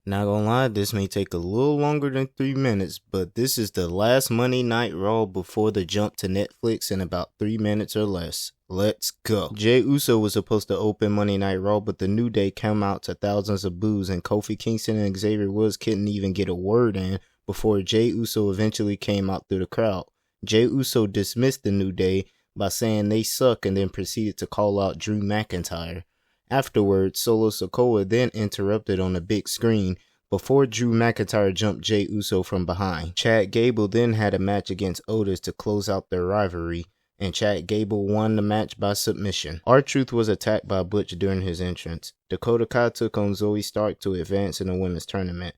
Not gonna lie, this may take a little longer than 3 minutes, but this is the last Monday Night Raw before the jump to Netflix in about 3 minutes or less. Let's go. Jey Uso was supposed to open Monday Night Raw, but the New Day came out to thousands of boos, and Kofi Kingston and Xavier Woods couldn't even get a word in before Jey Uso eventually came out through the crowd. Jey Uso dismissed the New Day by saying they suck and then proceeded to call out Drew McIntyre. Afterwards, Solo Sikoa then interrupted on the big screen before Drew McIntyre jumped Jey Uso from behind. Chad Gable then had a match against Otis to close out their rivalry, and Chad Gable won the match by submission. R-Truth was attacked by Butch during his entrance. Dakota Kai took on Zoe Stark to advance in the women's tournament.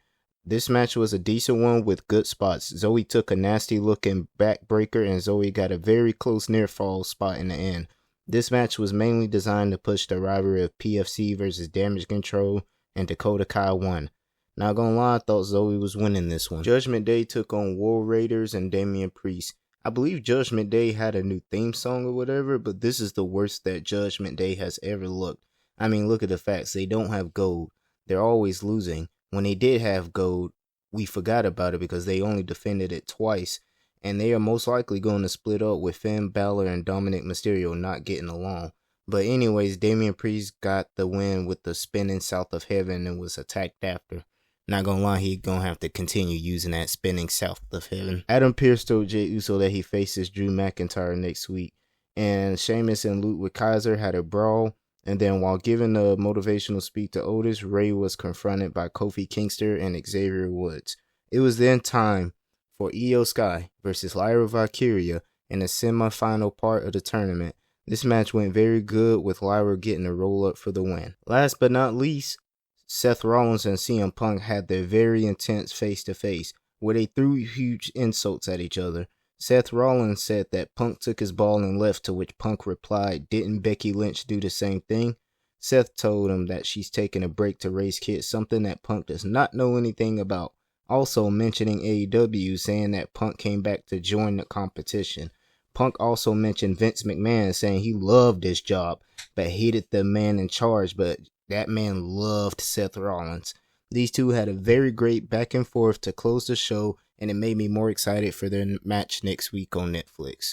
This match was a decent one with good spots. Zoe took a nasty looking backbreaker and Zoe got a very close near fall spot in the end. This match was mainly designed to push the rivalry of PFC versus Damage Control, and Dakota Kai won. Not gonna lie, I thought Zoe was winning this one. Judgment Day took on War Raiders and Damian Priest. I believe Judgment Day had a new theme song or whatever, but this is the worst that Judgment Day has ever looked. I mean, look at the facts. They don't have gold. They're always losing. When they did have gold, we forgot about it because they only defended it twice. And they are most likely going to split up with Finn Balor and Dominic Mysterio not getting along. But anyways, Damian Priest got the win with the spinning south of heaven and was attacked after. Not gonna lie, he gonna have to continue using that spinning south of heaven. Adam Pearce told Jey Uso that he faces Drew McIntyre next week. And Sheamus and Ludwig Kaiser had a brawl. And then while giving a motivational speech to Otis, Ray was confronted by Kofi Kingston and Xavier Woods. It was then time for Io Sky versus Lyra Valkyria in the semi-final part of the tournament. This match went very good with Lyra getting a roll-up for the win. Last but not least, Seth Rollins and CM Punk had their very intense face-to-face where they threw huge insults at each other. Seth Rollins said that Punk took his ball and left, to which Punk replied, "Didn't Becky Lynch do the same thing?" Seth told him that she's taking a break to raise kids, something that Punk does not know anything about. Also mentioning AEW, saying that Punk came back to join the competition. Punk also mentioned Vince McMahon, saying he loved his job, but hated the man in charge, but that man loved Seth Rollins. These two had a very great back and forth to close the show, and it made me more excited for their match next week on Netflix.